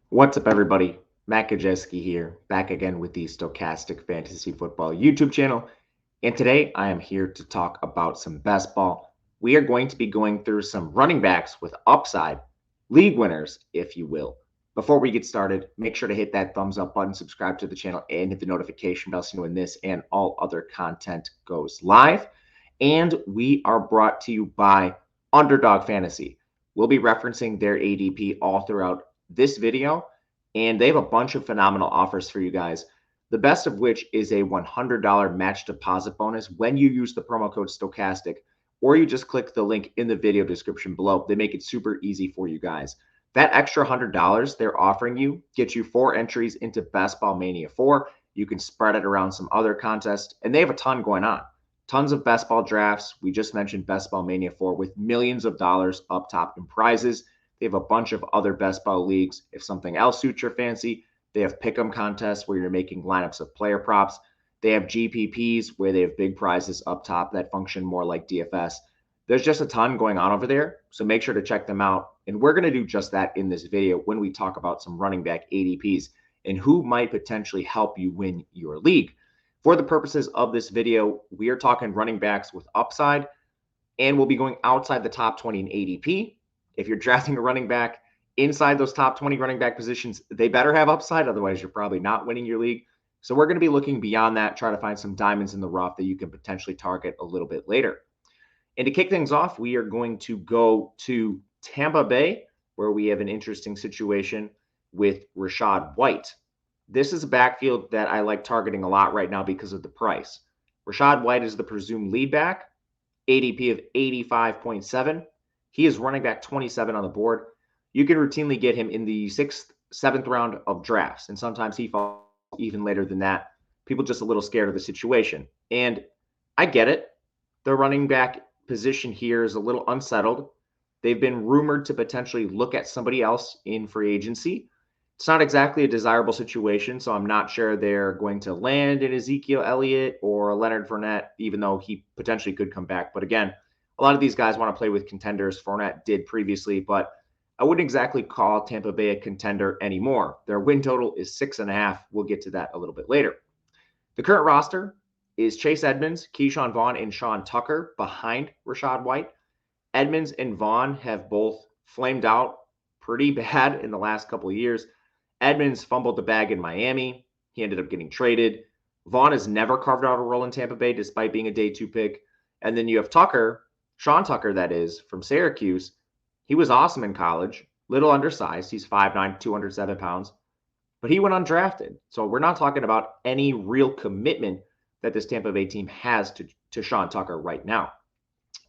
What's up, everybody? Matt Kajeski here, back again with the Stochastic Fantasy Football YouTube channel. And today I am here to talk about some best ball. We are going to be going through some running backs with upside, league winners, if you will. Before we get started, make sure to hit that thumbs up button, subscribe to the channel, and hit the notification bell so you know when this and all other content goes live. And we are brought to you by Underdog Fantasy. We'll be referencing their ADP all throughout this video, and they have a bunch of phenomenal offers for you guys. The best of which is a $100 match deposit bonus when you use the promo code Stochastic, or you just click the link in the video description below. They make it super easy for you guys. That extra $100 they're offering you gets you 4 entries into Best Ball Mania 4. You can spread it around some other contests, and they have a ton going on. Tons of best ball drafts. We just mentioned Best Ball Mania 4 with millions of dollars up top in prizes. They have a bunch of other best ball leagues. If something else suits your fancy, they have pick'em contests where you're making lineups of player props. They have GPPs where they have big prizes up top that function more like DFS. There's just a ton going on over there, so make sure to check them out. And we're going to do just that in this video when we talk about some running back ADPs and who might potentially help you win your league. For the purposes of this video, we are talking running backs with upside, and we'll be going outside the top 20 in ADP. If you're drafting a running back inside those top 20 running back positions, they better have upside. Otherwise, you're probably not winning your league. So we're going to be looking beyond that, try to find some diamonds in the rough that you can potentially target a little bit later. And to kick things off, we are going to go to Tampa Bay, where we have an interesting situation with Rachaad White. This is a backfield that I like targeting a lot right now because of the price. Rachaad White is the presumed lead back, ADP of 85.7. He is running back 27 on the board. You can routinely get him in the 6th, 7th round of drafts, and sometimes he falls even later than that. People just a little scared of the situation. And I get it. The running back position here is a little unsettled. They've been rumored to potentially look at somebody else in free agency. It's not exactly a desirable situation, so I'm not sure they're going to land in Ezekiel Elliott or Leonard Fournette, even though he potentially could come back. But again, a lot of these guys want to play with contenders. Fournette did previously, but I wouldn't exactly call Tampa Bay a contender anymore. Their win total is 6.5. We'll get to that a little bit later. The current roster is Chase Edmonds, Keyshawn Vaughn, and Sean Tucker behind Rachaad White. Edmonds and Vaughn have both flamed out pretty bad in the last couple of years. Edmonds fumbled the bag in Miami. He ended up getting traded. Vaughn has never carved out a role in Tampa Bay despite being a day 2 pick. And then you have Tucker, Sean Tucker, that is, from Syracuse. He was awesome in college, little undersized. He's 5'9", 207 pounds, but he went undrafted. So we're not talking about any real commitment that this Tampa Bay team has to Sean Tucker right now.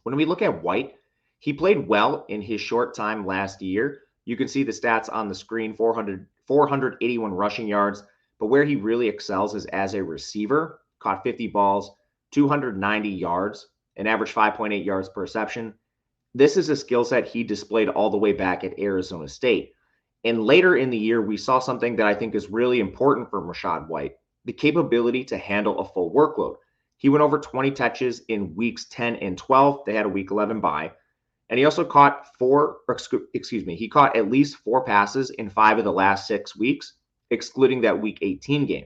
When we look at White, he played well in his short time last year. You can see the stats on the screen, 481 rushing yards. But where he really excels is as a receiver. Caught 50 balls, 290 yards, an average 5.8 yards per reception. This is a skill set he displayed all the way back at Arizona State. And later in the year, we saw something that I think is really important for Rachaad White, the capability to handle a full workload. He went over 20 touches in weeks 10 and 12. They had a week 11 bye. And he also caught he caught at least 4 passes in 5 of the last 6 weeks, excluding that week 18 game.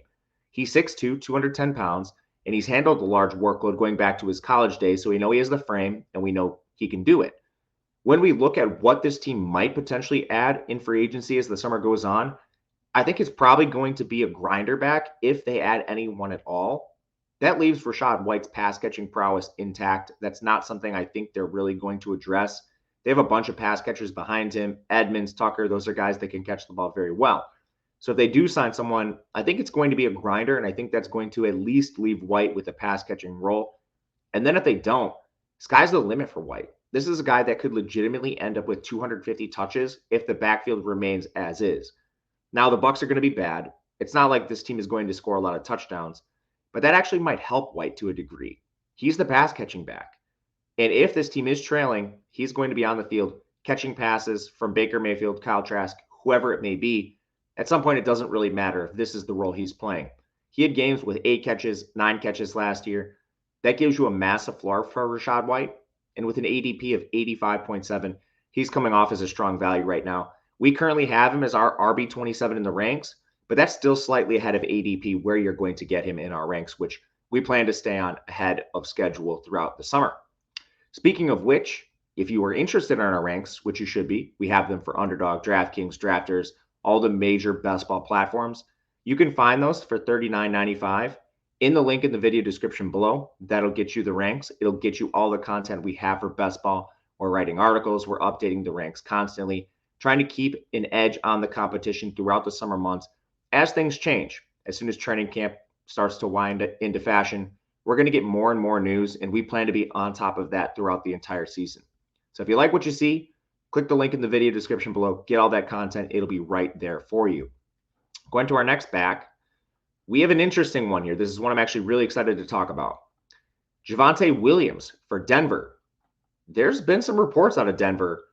He's 6'2", 210 pounds, and he's handled a large workload going back to his college days, so we know he has the frame, and we know he can do it. When we look at what this team might potentially add in free agency as the summer goes on, I think it's probably going to be a grinder back if they add anyone at all. That leaves Rachaad White's pass catching prowess intact. That's not something I think they're really going to address. They have a bunch of pass catchers behind him. Edmonds, Tucker, those are guys that can catch the ball very well. So if they do sign someone, I think it's going to be a grinder, and I think that's going to at least leave White with a pass catching role. And then if they don't, sky's the limit for White. This is a guy that could legitimately end up with 250 touches if the backfield remains as is. Now, the Bucs are going to be bad. It's not like this team is going to score a lot of touchdowns, but that actually might help White to a degree. He's the pass catching back. And if this team is trailing, he's going to be on the field catching passes from Baker Mayfield, Kyle Trask, whoever it may be. At some point, it doesn't really matter if this is the role he's playing. He had games with 8 catches, 9 catches last year. That gives you a massive floor for Rachaad White. And with an ADP of 85.7, he's coming off as a strong value right now. We currently have him as our RB27 in the ranks, but that's still slightly ahead of ADP where you're going to get him in our ranks, which we plan to stay on ahead of schedule throughout the summer. Speaking of which, if you are interested in our ranks, which you should be, we have them for Underdog, DraftKings, Drafters, all the major best ball platforms. You can find those for $39.95 in the link in the video description below. That'll get you the ranks. It'll get you all the content we have for best ball. We're writing articles. We're updating the ranks constantly, trying to keep an edge on the competition throughout the summer months as things change. As soon as training camp starts to wind into fashion, we're going to get more and more news, and we plan to be on top of that throughout the entire season. So if you like what you see, click the link in the video description below. Get all that content. It'll be right there for you. Going to our next back, we have an interesting one here. This is one I'm actually really excited to talk about. Javonte Williams for Denver. There's been some reports out of Denver,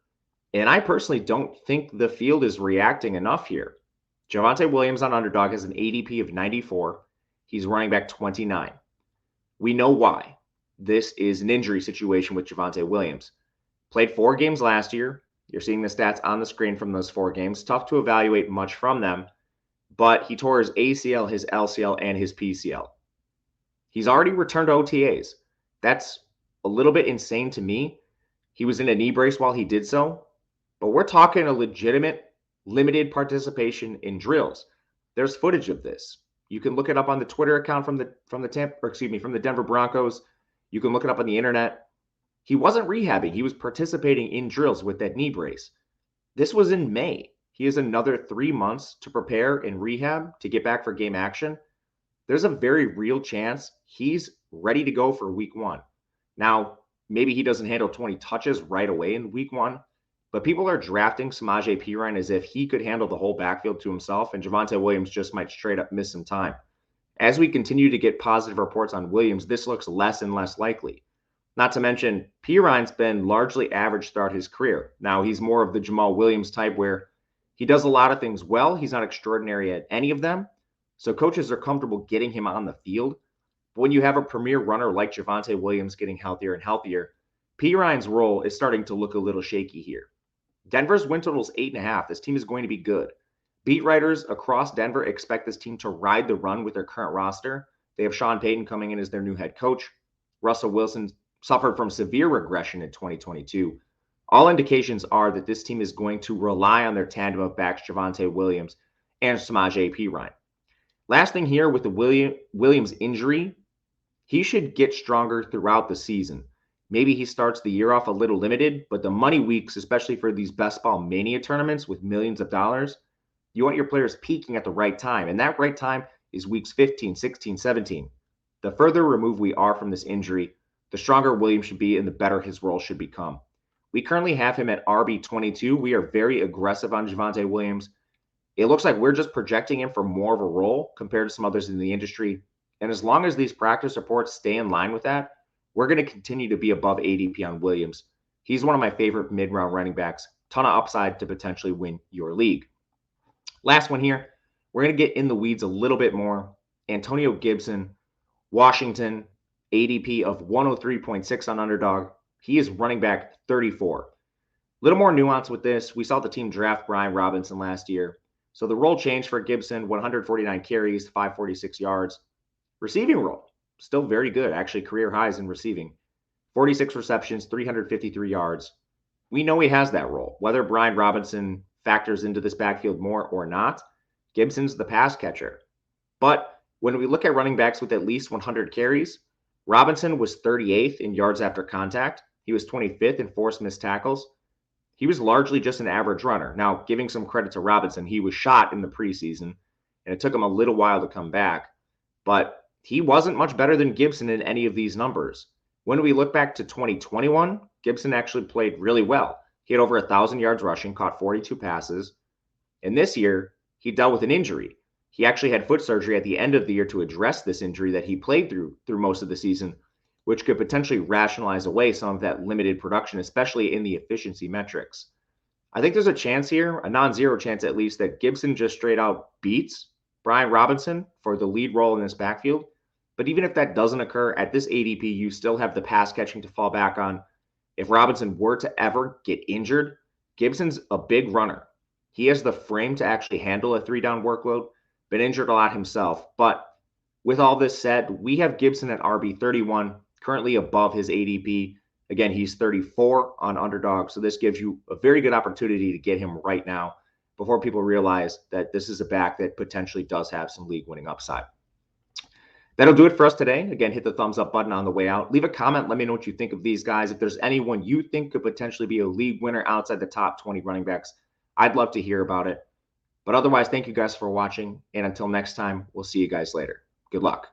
and I personally don't think the field is reacting enough here. Javonte Williams on Underdog has an ADP of 94. He's running back 29. We know why. This is an injury situation with Javonte Williams. Played 4 games last year. You're seeing the stats on the screen from those 4 games. Tough to evaluate much from them, but he tore his ACL, his LCL, and his PCL. He's already returned to OTAs. That's a little bit insane to me. He was in a knee brace while he did so, but we're talking a legitimate limited participation in drills. There's footage of this. You can look it up on the Twitter account from the Denver Broncos. You can look it up on the internet. He wasn't rehabbing. He was participating in drills with that knee brace. This was in May. He has another 3 months to prepare and rehab to get back for game action. There's a very real chance he's ready to go for week 1. Now, maybe he doesn't handle 20 touches right away in week 1, but people are drafting Samaje Perine as if he could handle the whole backfield to himself, and Javonte Williams just might straight up miss some time. As we continue to get positive reports on Williams, this looks less and less likely. Not to mention, Perine's been largely average throughout his career. Now, he's more of the Jamal Williams type where he does a lot of things well. He's not extraordinary at any of them. So coaches are comfortable getting him on the field. But when you have a premier runner like Javonte Williams getting healthier and healthier, Perine's role is starting to look a little shaky here. Denver's win total is 8.5. This team is going to be good. Beat writers across Denver expect this team to ride the run with their current roster. They have Sean Payton coming in as their new head coach. Russell Wilson suffered from severe regression in 2022. All indications are that this team is going to rely on their tandem of backs, Javonte Williams and Samaje Perine. Last thing here with the Williams injury, he should get stronger throughout the season. Maybe he starts the year off a little limited, but the money weeks, especially for these best ball mania tournaments with millions of dollars, you want your players peaking at the right time. And that right time is weeks 15, 16, 17. The further removed we are from this injury, the stronger Williams should be and the better his role should become. We currently have him at RB22. We are very aggressive on Javonte Williams. It looks like we're just projecting him for more of a role compared to some others in the industry. And as long as these practice reports stay in line with that, we're going to continue to be above ADP on Williams. He's one of my favorite mid-round running backs. Ton of upside to potentially win your league. Last one here. We're going to get in the weeds a little bit more. Antonio Gibson, Washington, ADP of 103.6 on Underdog. He is running back 34. A little more nuance with this. We saw the team draft Brian Robinson last year. So the role changed for Gibson, 149 carries, 546 yards. Receiving role, still very good, actually career highs in receiving. 46 receptions, 353 yards. We know he has that role. Whether Brian Robinson factors into this backfield more or not, Gibson's the pass catcher. But when we look at running backs with at least 100 carries, Robinson was 38th in yards after contact. He was 25th in forced missed tackles. He was largely just an average runner. Now, giving some credit to Robinson, he was shot in the preseason, and it took him a little while to come back. But he wasn't much better than Gibson in any of these numbers. When we look back to 2021, Gibson actually played really well. He had over 1,000 yards rushing, caught 42 passes. And this year, he dealt with an injury. He actually had foot surgery at the end of the year to address this injury that he played through most of the season, which could potentially rationalize away some of that limited production, especially in the efficiency metrics. I think there's a chance here, a non-zero chance at least, that Gibson just straight out beats Brian Robinson for the lead role in this backfield. But even if that doesn't occur, at this ADP, you still have the pass catching to fall back on. If Robinson were to ever get injured, Gibson's a big runner. He has the frame to actually handle a 3-down workload, been injured a lot himself. But with all this said, we have Gibson at RB 31, currently above his ADP. Again, he's 34 on Underdog, so this gives you a very good opportunity to get him right now before people realize that this is a back that potentially does have some league-winning upside. That'll do it for us today. Again, hit the thumbs up button on the way out. Leave a comment. Let me know what you think of these guys. If there's anyone you think could potentially be a league winner outside the top 20 running backs, I'd love to hear about it. But otherwise, thank you guys for watching. And until next time, we'll see you guys later. Good luck.